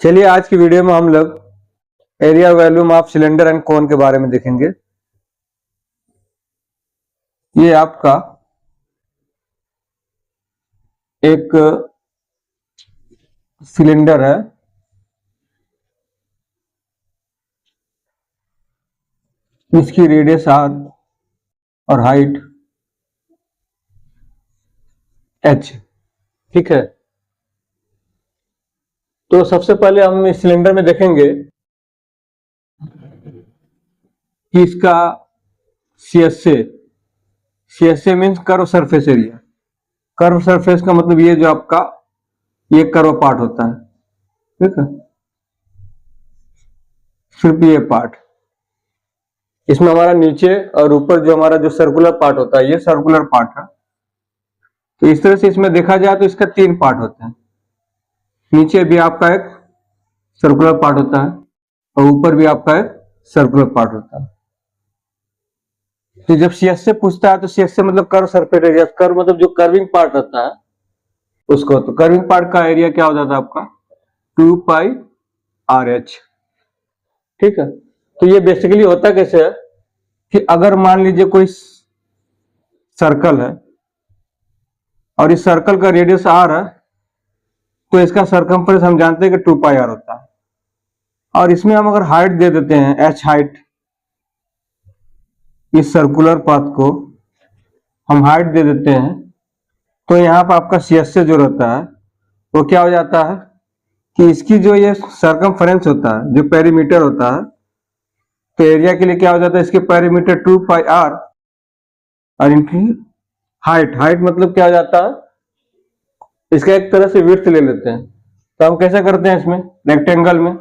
चलिए आज की वीडियो में हम लोग area volume of cylinder and कोन के बारे में देखेंगे। ये आपका एक सिलेंडर है। इसकी रेडियस आर और हाइट एच, ठीक है। तो सबसे पहले हम इस सिलेंडर में देखेंगे कि इसका CSA means curve surface area. Curve surface का मतलब ये जो आपका ये कर्व पार्ट होता है, ठीक है, सिर्फ ये पार्ट। इसमें हमारा नीचे और ऊपर जो हमारा जो सर्कुलर पार्ट होता है ये सर्कुलर पार्ट है। तो इस तरह से इसमें देखा जाए तो इसका तीन पार्ट होते हैं। नीचे भी आपका एक सर्कुलर पार्ट होता है और ऊपर भी आपका एक सर्कुलर पार्ट होता है। तो जब सीएस से पूछता है तो सीएस से मतलब कर्व सरफेस एरिया, कर्व मतलब जो कर्विंग पार्ट रहता है उसको। तो कर्विंग पार्ट का एरिया क्या हो जाता है आपका 2 पाई आर एच, ठीक है। तो ये बेसिकली होता कैसे है कि अगर मान लीजिए कोई सर्कल है और इस सर्कल का रेडियस आर है तो इसका सरकमफ्रेंस हम जानते हैं कि 2 पाई आर होता है। और इसमें हम अगर हाइट दे देते हैं एच हाइट, इस सर्कुलर पाथ को हम हाइट दे देते हैं तो यहाँ पर आपका सीएसए जो रहता है वो क्या हो जाता है कि इसकी जो ये सरकमफ्रेंस होता है, जो पेरीमीटर होता है, तो एरिया के लिए क्या हो जाता है इसके पेरीमीटर 2 पाई आर और इनकी हाइट मतलब क्या हो जाता है इसका एक तरह से विड्थ ले लेते हैं। तो हम कैसे करते हैं इसमें रेक्टेंगल में,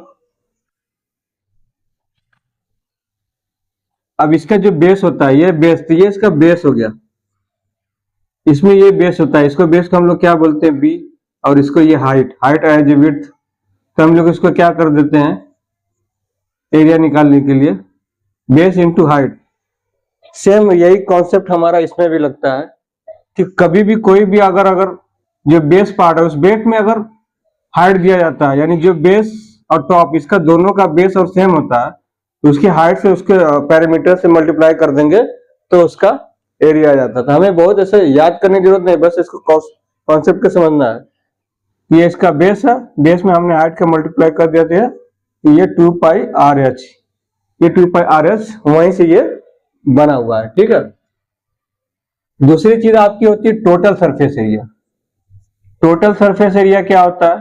अब इसका जो बेस होता है ये बेस, तो ये इसका बेस हो गया। इसमें ये बेस होता है, इसको बेस को हम लोग क्या बोलते हैं बी, और इसको ये हाइट एज ए विड्थ। तो हम लोग इसको क्या कर देते हैं एरिया निकालने के लिए बेस इंटू हाइट। सेम यही कॉन्सेप्ट हमारा इसमें भी लगता है कि कभी भी कोई भी अगर जो बेस पार्ट है उस बेस में अगर हाइट दिया जाता है, यानी जो बेस और टॉप इसका दोनों का बेस और सेम होता है, तो उसकी हाइट से उसके पैरामीटर से मल्टीप्लाई कर देंगे तो उसका एरिया आ जाता था। हमें बहुत ऐसे याद करने की जरूरत नहीं, बस इसको कॉन्सेप्ट को समझना है। ये इसका बेस है, बेस में हमने हाइट का मल्टीप्लाई कर देते हैं, ये 2 पाई आर एच, ये 2 पाई आर एच वहीं से ये बना हुआ है, ठीक है। दूसरी चीज आपकी होती है total surface area. Total surface area क्या होता है,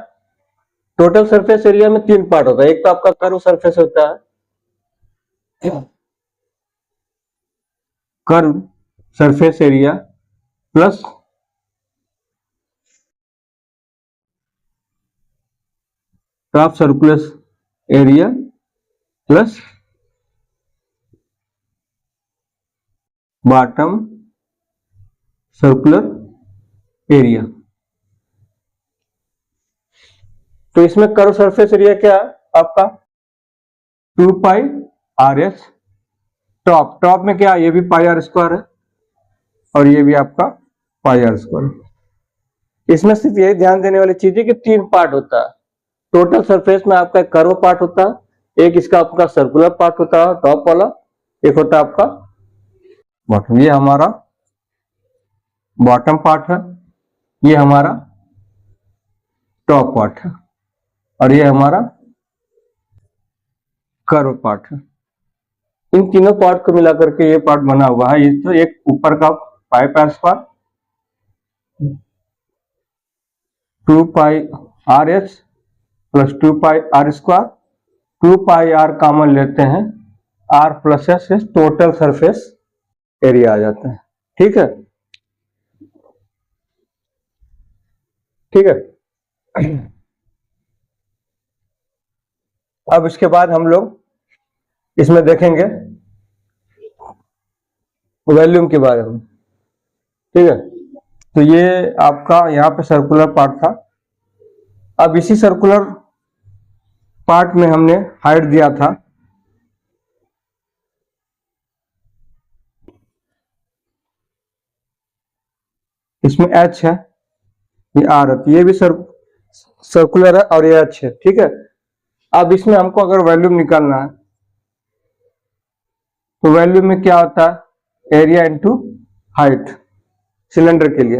टोटल सरफेस एरिया में तीन पार्ट होता है। एक तो आपका कर्व सरफेस होता है, curve surface area plus top circular area plus bottom circular area. तो इसमें कर्व सरफेस एरिया क्या है आपका 2 पाई आर एच। टॉप में क्या, ये भी पाई आर स्क्वायर है और ये भी आपका पाई आर स्क्वायर। इसमें सिर्फ यही ध्यान देने वाली चीज है कि तीन पार्ट होता है। टोटल सरफेस में आपका एक कर्व पार्ट होता है, एक इसका आपका सर्कुलर पार्ट होता है टॉप वाला, एक होता है आपका बॉटम। ये हमारा बॉटम पार्ट है, ये हमारा टॉप पार्ट है और ये हमारा कर्व पार्ट है। इन तीनों पार्ट को मिलाकर के ये पार्ट बना हुआ है। ये तो एक ऊपर का pi R square 2 pi R H plus 2 pi R square, 2 pi R common लेते हैं, आर प्लस एस से टोटल सरफेस एरिया आ जाता है, ठीक है, ठीक है। अब इसके बाद हम लोग इसमें देखेंगे वॉल्यूम के बारे में, ठीक है। तो ये आपका यहाँ पे सर्कुलर पार्ट था। अब इसी सर्कुलर पार्ट में हमने हाइट दिया था इसमें h है, ये r है, तो ये भी सर्कुलर है और ये h है, ठीक है। अब इसमें हमको अगर वॉल्यूम निकालना है तो वॉल्यूम में क्या होता है, एरिया इंटू हाइट सिलेंडर के लिए।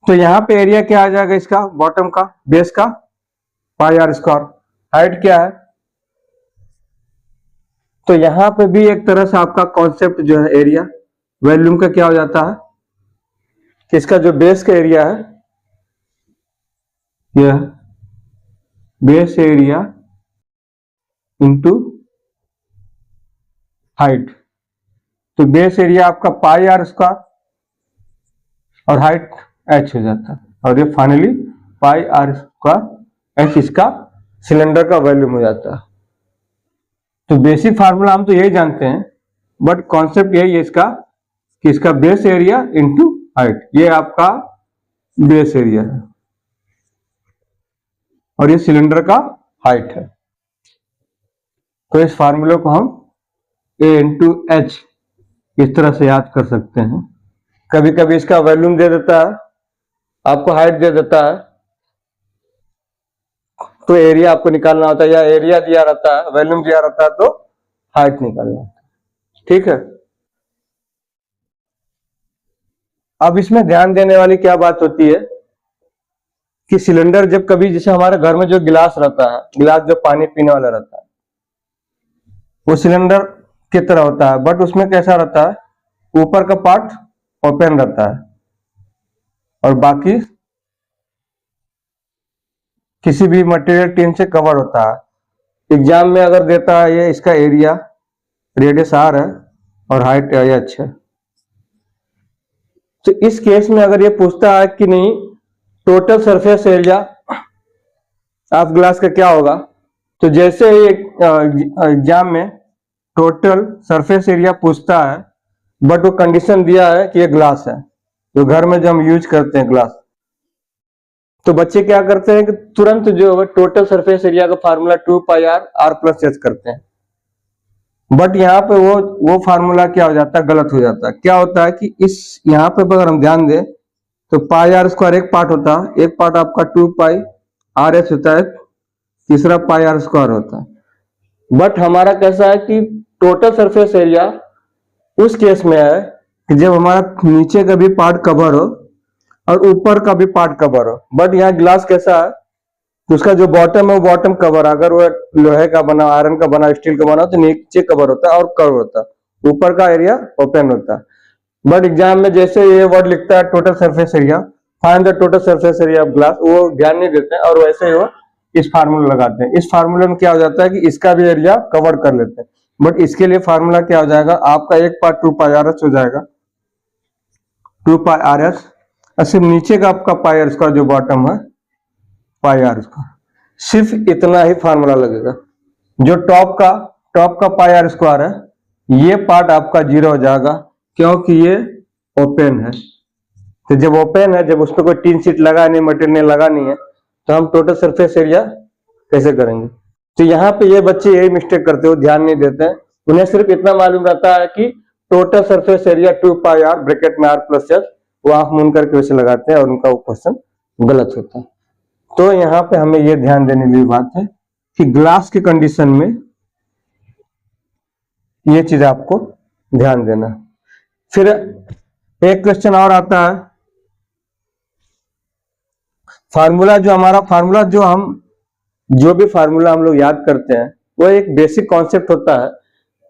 तो यहाँ पे एरिया क्या आ जाएगा, इसका बॉटम का बेस का पाई आर स्क्वायर। हाइट क्या है, तो यहाँ पे भी एक तरह से आपका कॉन्सेप्ट जो है एरिया वॉल्यूम का क्या हो जाता है कि इसका जो बेस का एरिया है, यह बेस एरिया इंटू हाइट। तो बेस एरिया आपका पाई आर स्क्वायर और हाइट एच हो जाता है, और ये finally pi R square H इसका सिलेंडर का वॉल्यूम हो जाता है। तो बेसिक फार्मूला हम तो यही जानते हैं, बट कॉन्सेप्ट यही है इसका कि इसका बेस एरिया इंटू हाइट, ये आपका बेस एरिया है और ये सिलेंडर का हाइट है। तो इस फार्मूले को हम ए इंटू एच इस तरह से याद कर सकते हैं। कभी कभी इसका वॉल्यूम दे देता है, आपको हाइट दे देता है, तो एरिया आपको निकालना होता है, या एरिया दिया रहता है, वॉल्यूम दिया रहता है तो हाइट निकालना होता है। ठीक है, अब इसमें ध्यान देने वाली क्या बात होती है कि सिलेंडर जब कभी, जैसे हमारे घर में जो गिलास रहता है, गिलास जो पानी पीने वाला रहता है, वो सिलेंडर की तरह होता है, बट उसमें कैसा रहता है, ऊपर का पार्ट ओपन रहता है और बाकी किसी भी मटेरियल टिन से कवर होता है। एग्जाम में अगर देता है ये इसका एरिया रेडियस आर है और हाइट एच है, तो इस केस में अगर ये पूछता है कि नहीं total surface area of glass का क्या होगा, तो जैसे ही एग्जाम में टोटल सरफेस एरिया पूछता है, बट वो कंडीशन दिया है कि ये ग्लास है, जो घर में जो हम यूज करते हैं ग्लास, तो बच्चे क्या करते हैं कि तुरंत जो टोटल सरफेस एरिया का formula 2 pi R R plus H करते हैं। बट यहाँ पे वो फार्मूला क्या हो जाता है, गलत हो जाता है। क्या होता है कि इस यहाँ पे अगर हम ध्यान दें तो पाई आर स्क्वायर एक पार्ट होता है, एक पार्ट आपका 2 पाई आर एच होता है, तीसरा पाई आर स्क्वायर होता है। बट हमारा कैसा है कि टोटल सरफेस एरिया उस केस में है कि जब हमारा नीचे का भी पार्ट कवर हो और ऊपर का भी पार्ट कवर हो। बट यहाँ ग्लास कैसा है, उसका जो बॉटम है वो बॉटम कवर, अगर वो लोहे का बना, आयरन का बना, स्टील का बना तो नीचे कवर होता है और कवर होता है, ऊपर का एरिया ओपन होता है। बट एग्जाम में जैसे ये वर्ड लिखता है total surface area, find the total surface area of glass, वो ध्यान नहीं देते हैं और वैसे ही वो इस फार्मूला लगाते हैं। इस फार्मूले में क्या हो जाता है कि इसका भी एरिया कवर कर लेते हैं, बट इसके लिए फार्मूला क्या हो जाएगा, आपका एक पार्ट 2 पाई आर एच हो जाएगा, 2 पाई आर एच, और सिर्फ नीचे का आपका पाई आर स्क्वायर जो बॉटम है पाई आर स्क्वायर, सिर्फ इतना ही फार्मूला लगेगा। जो टॉप का पाई आर स्क्वायर है, ये पार्ट आपका 0 हो जाएगा क्योंकि ये ओपन है। तो जब ओपन है, जब उसमें कोई टीन शीट लगा नहीं, मटेरियल लगा नहीं है, तो हम टोटल सरफेस एरिया कैसे करेंगे। तो यहाँ पे ये बच्चे यही मिस्टेक करते हो, ध्यान नहीं देते हैं। उन्हें सिर्फ इतना मालूम रहता है कि total surface area 2 pi R bracket में आर प्लस एच, वो आंख मूंद करके वैसे लगाते हैं और उनका वो क्वेश्चन गलत होता है। तो यहाँ पे हमें ये ध्यान देने वाली बात है कि ग्लास की कंडीशन में ये चीज आपको ध्यान देना। फिर एक क्वेश्चन और आता है, फार्मूला जो हमारा फार्मूला जो भी फार्मूला हम लोग याद करते हैं वो एक बेसिक कॉन्सेप्ट होता है,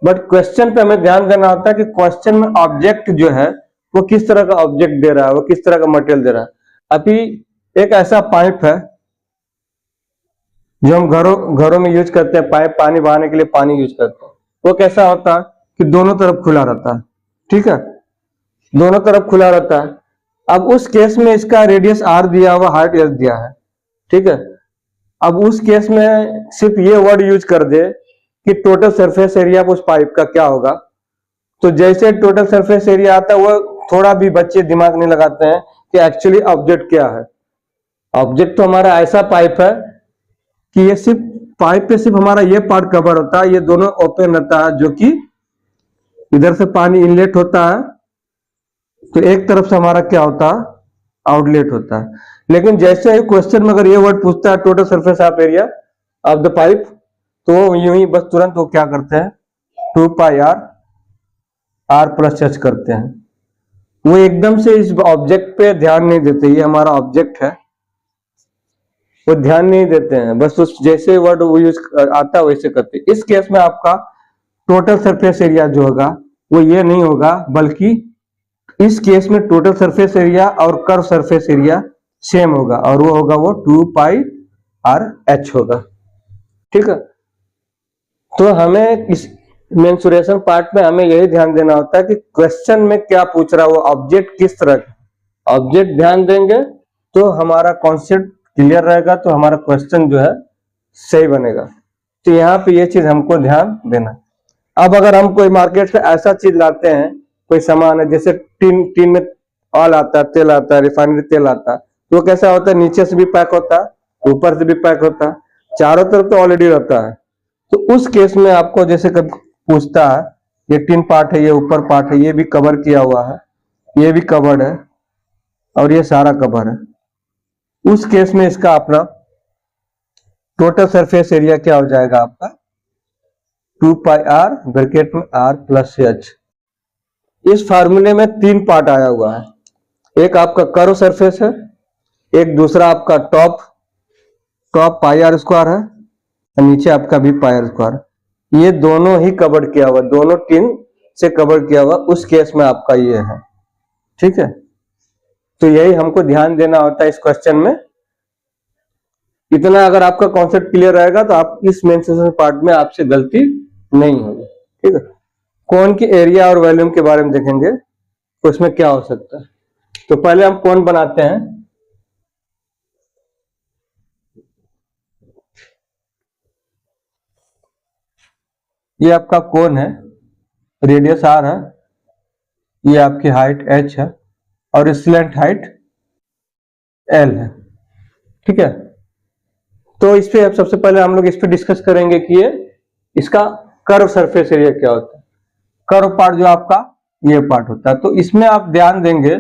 बट क्वेश्चन पे हमें ध्यान देना होता है कि क्वेश्चन में ऑब्जेक्ट जो है वो किस तरह का ऑब्जेक्ट दे रहा है, वो किस तरह का मटेरियल दे रहा है। अभी एक ऐसा पाइप है जो हम घरों में यूज करते हैं, पाइप पानी बहाने के लिए पानी यूज करते हैं, वो कैसा होता है कि दोनों तरफ खुला रहता है। ठीक है, दोनों तरफ खुला रहता है। अब उस केस में इसका रेडियस आर दिया हुआ, हाइट एच दिया है। ठीक है, अब उस केस में सिर्फ ये वर्ड यूज कर दे कि टोटल सरफेस एरिया उस पाइप का क्या होगा, तो जैसे टोटल सरफेस एरिया आता है वो थोड़ा भी बच्चे दिमाग नहीं लगाते हैं कि एक्चुअली ऑब्जेक्ट क्या है। ऑब्जेक्ट तो हमारा ऐसा पाइप है कि ये सिर्फ पाइप पे सिर्फ हमारा ये पार्ट कवर होता है, ये दोनों ओपन रहता है, जो कि इधर से पानी इनलेट होता है तो एक तरफ से हमारा क्या होता है, आउटलेट होता है। लेकिन जैसे ही क्वेश्चन में अगर ये वर्ड पूछता है total surface of area of the pipe, तो यूं ही बस तुरंत वो क्या करते हैं 2 पाई आर प्लस एच करते हैं। वो एकदम से इस ऑब्जेक्ट पे ध्यान नहीं देते, ये हमारा ऑब्जेक्ट है, वो ध्यान नहीं देते हैं, बस उस जैसे वर्ड वो यूज आता है वैसे करते हैं। इस केस में आपका टोटल सरफेस एरिया जो होगा वो ये नहीं होगा, बल्कि इस केस में टोटल सरफेस एरिया और कर्व सरफेस एरिया सेम होगा, और वो होगा वो 2 पाई आर एच होगा। ठीक है, तो हमें इस मेंसुरेशन पार्ट में हमें यही ध्यान देना होता है कि क्वेश्चन में क्या पूछ रहा है, वो ऑब्जेक्ट किस तरह का ऑब्जेक्ट ध्यान देंगे तो हमारा कॉन्सेप्ट क्लियर रहेगा, तो हमारा क्वेश्चन जो है सही बनेगा। तो यहाँ पे ये चीज हमको ध्यान देना। अब अगर हम कोई मार्केट से ऐसा चीज लाते हैं, कोई सामान है, जैसे टीन में ऑयल आता है, तेल आता है, रिफाइनरी तेल आता है, तो कैसा होता है, नीचे से भी पैक होता है, ऊपर से भी पैक होता है, चारों तरफ तो ऑलरेडी रहता है। तो उस केस में आपको जैसे कभी पूछता है, ये टिन पार्ट है, ये ऊपर पार्ट है, ये भी कवर किया हुआ है, ये भी कवर्ड है, और ये सारा कवर है, उस केस में इसका अपना टोटल सरफेस एरिया क्या हो जाएगा आपका 2 पाई आर ब्रैकेट में आर प्लस एच। इस फार्मूले में 3 पार्ट आया हुआ है, एक आपका कर्व सरफेस है, एक दूसरा आपका टॉप पाई आर स्क्वायर है, और नीचे आपका भी पाई आर स्क्वायर। ये दोनों ही कवर किया हुआ, दोनों टिन से कवर किया हुआ, उस केस में आपका ये है। ठीक है, तो यही हमको ध्यान देना होता है इस क्वेश्चन में। इतना अगर आपका कॉन्सेप्ट क्लियर रहेगा तो आप इस मेंसुरेशन पार्ट में आपसे गलती नहीं होगी। ठीक है, कोन की एरिया और वॉल्यूम के बारे में देखेंगे, तो उसमें क्या हो सकता है। तो पहले हम कोन बनाते हैं। ये आपका कोन है, रेडियस आर है, ये आपकी हाइट एच है, और स्लैंट हाइट एल है। ठीक है, तो इस पे सबसे पहले हम लोग इस पे डिस्कस करेंगे कि ये इसका कर्व सरफेस एरिया क्या होता है। कर्व पार्ट जो आपका ये पार्ट होता है, तो इसमें आप ध्यान देंगे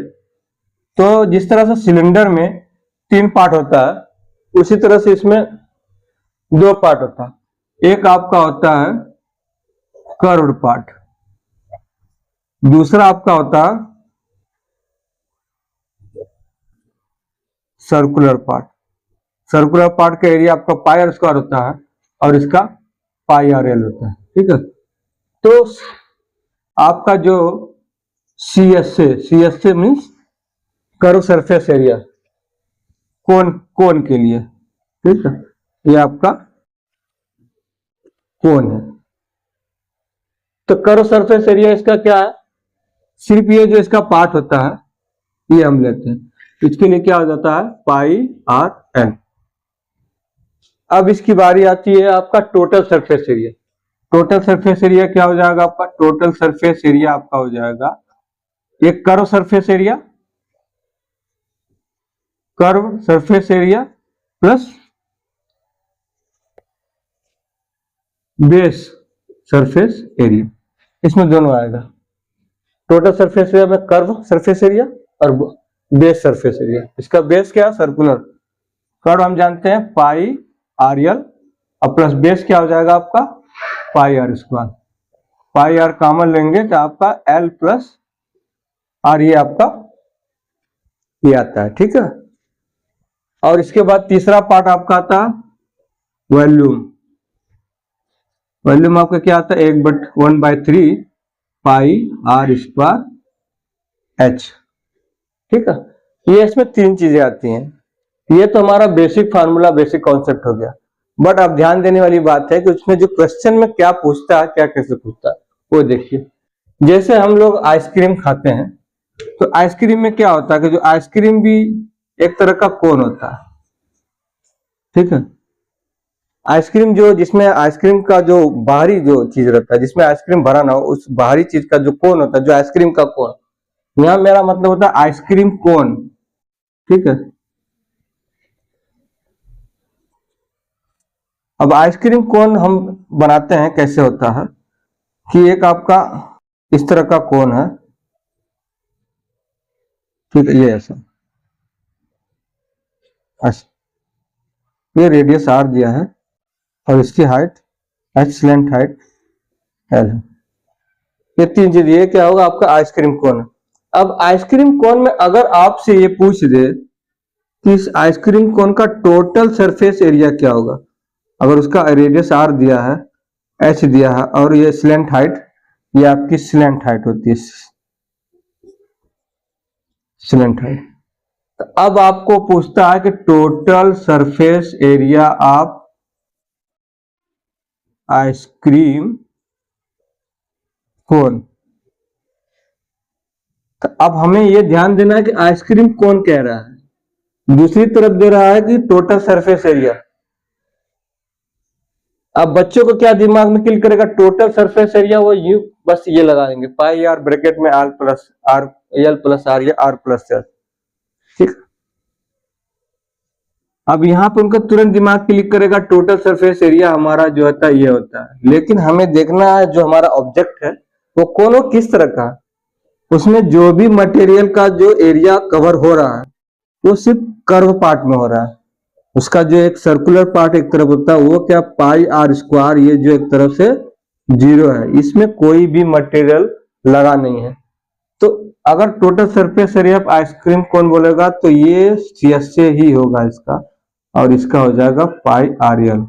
तो जिस तरह से सिलेंडर में 3 पार्ट होता है, उसी तरह से इसमें 2 पार्ट होता है। एक आपका होता है कर्व्ड पार्ट, दूसरा आपका होता है सर्कुलर पार्ट। सर्कुलर पार्ट का एरिया आपका पाई आर स्क्वायर होता है, और इसका पाई आर एल होता है। ठीक है, तो आपका जो C S A means curve surface area cone के लिए। ठीक है, ये आपका कोन है। तो कर्व सरफेस एरिया इसका क्या है, सिर्फ ये जो इसका पार्ट होता है ये हम लेते हैं, इसके लिए क्या हो जाता है पाई आर एन। अब इसकी बारी आती है आपका total surface area. Total surface area क्या हो जाएगा आपका, टोटल सरफेस एरिया आपका हो जाएगा एक curve surface area plus base surface area, इसमें दोनों आएगा। टोटल सरफेस एरिया में कर्व सरफेस एरिया और बेस सरफेस एरिया। इसका बेस क्या है सर्कुलर, कर्व हम जानते हैं पाई आर एल, और प्लस बेस क्या हो जाएगा आपका pi R square. Pi R common लेंगे तो आपका एल प्लस आर, ये आपका ये आता है। ठीक है, और इसके बाद तीसरा पार्ट आपका आता है वॉल्यूम। वॉल्यूम आपका क्या आता है 1/3 पाई आर स्क्वायर एच। ठीक है, ये इसमें 3 चीजें आती हैं। ये तो हमारा बेसिक फार्मूला, बेसिक कॉन्सेप्ट हो गया। बट अब ध्यान देने वाली बात है कि उसमें जो क्वेश्चन में क्या पूछता है, क्या कैसे पूछता है, वो देखिए। जैसे हम लोग आइसक्रीम खाते हैं, तो आइसक्रीम में क्या होता है कि जो आइसक्रीम भी एक तरह का कोन होता है। ठीक है, आइसक्रीम जो जिसमें आइसक्रीम का जो बाहरी जो चीज रहता है, जिसमें आइसक्रीम भरा ना हो, उस बाहरी चीज का जो कोन होता है, जो आइसक्रीम का कोन, यहां मेरा मतलब होता है आइसक्रीम कोन। ठीक है, अब आइसक्रीम कोन हम बनाते हैं, कैसे होता है कि एक आपका इस तरह का कोन है। ठीक है, ये ऐसा, अच्छा, ये रेडियस आर दिया है, और इसकी height h, slant height l है। ये 3 चीज, ये क्या होगा आपका आइसक्रीम कोन है। अब आइसक्रीम कोन में अगर आपसे ये पूछ दे कि इस आइसक्रीम कोन का टोटल सरफेस एरिया क्या होगा, अगर उसका रेडियस r दिया है, h दिया है और ये स्लैंट हाइट, ये आपकी स्लैंट हाइट होती है, स्लैंट हाइट। तो अब आपको पूछता है कि total surface area of ice cream cone. तो अब हमें यह ध्यान देना है कि आइसक्रीम कोन कह रहा है, दूसरी तरफ दे रहा है कि टोटल सरफेस एरिया। अब बच्चों को क्या दिमाग में क्लिक करेगा, टोटल सरफेस एरिया वो यू बस ये लगा देंगे पाई आर ब्रैकेट में R plus R L plus R या आर प्लस एल, ठीक। अब यहाँ पे उनका तुरंत दिमाग क्लिक करेगा टोटल सरफेस एरिया हमारा जो होता है ये होता है, लेकिन हमें देखना है जो हमारा ऑब्जेक्ट है वो कौन किस तरह का, उसमें जो भी मटेरियल का जो एरिया कवर हो रहा है वो सिर्फ कर्व पार्ट में हो रहा है। उसका जो एक सर्कुलर पार्ट एक तरफ होता है वो क्या पाई आर स्क्वायर, ये जो एक तरफ से 0 है, इसमें कोई भी मटेरियल लगा नहीं है। तो अगर total surface area of ice cream कौन बोलेगा तो ये CSA ही होगा इसका, और इसका हो जाएगा पाई आर एल।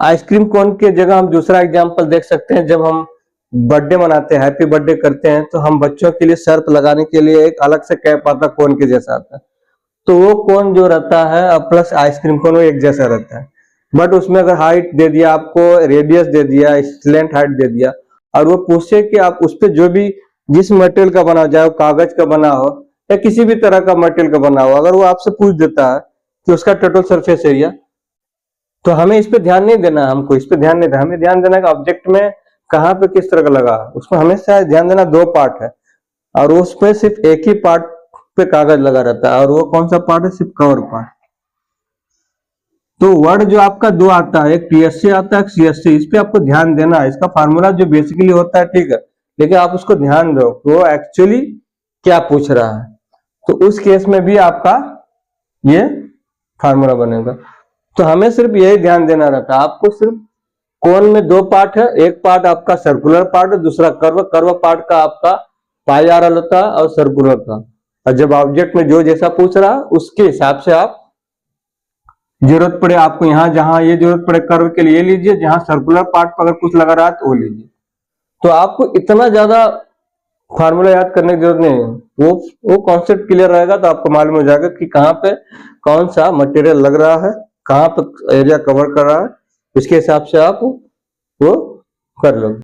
आइसक्रीम कोन के जगह हम दूसरा एग्जांपल देख सकते हैं, जब हम बर्थडे मनाते हैं, हैप्पी बर्थडे करते हैं, तो हम बच्चों के लिए सर्फ लगाने के लिए एक अलग से कैप आता है, कोन के जैसा आता है। तो वो कोन जो रहता है प्लस आइसक्रीम कोन वो एक जैसा रहता है, बट उसमें अगर हाइट दे दिया आपको, रेडियस दे दिया, स्लैंट हाइट दे दिया, और वो पूछे कि आप उस पर जो भी जिस मटेरियल का बना हो, चाहे वो कागज का बना हो या किसी भी तरह का मटेरियल का बना हो, अगर वो आपसे पूछ देता है कि उसका टोटल सरफेस एरिया, तो हमें इस पे ध्यान नहीं देना, हमको इस पे ध्यान नहीं देना, हमें ध्यान देना कि ऑब्जेक्ट में कहाँ पे किस तरह का लगा, उसमें हमेशा ध्यान देना 2 पार्ट है और उस पे सिर्फ एक ही पार्ट पे कागज लगा रहता है, और वो कौन सा पार्ट है, सिर्फ कवर पार्ट। तो वर्ड जो आपका 2 आता है, एक PSA आता है, एक CSA, इस पे आपको ध्यान देना है। इसका फार्मूला जो बेसिकली होता है ठीक है, लेकिन आप उसको ध्यान दो वो एक्चुअली क्या पूछ रहा है, तो उस केस में भी आपका ये फार्मूला बनेगा। तो हमें सिर्फ यही ध्यान देना रहता है, आपको सिर्फ कोन में 2 पार्ट है, एक पार्ट आपका सर्कुलर पार्ट है, दूसरा कर्व पार्ट का आपका पाई आर एल होता है और सर्कुलर का, और जब ऑब्जेक्ट में जो जैसा पूछ रहा है उसके हिसाब से आप जरूरत पड़े आपको, यहाँ जहां ये जरूरत पड़े कर्व के लिए लीजिए, जहां सर्कुलर पार्ट पर अगर कुछ लगा रहा है तो वो लीजिए। तो आपको इतना ज्यादा फार्मूला याद करने की जरूरत नहीं है, वो कॉन्सेप्ट क्लियर रहेगा तो आपको मालूम हो जाएगा कि कहाँ पे कौन सा मटेरियल लग रहा है, कहाँ पे एरिया कवर कर रहा है, इसके हिसाब से आप वो कर लो।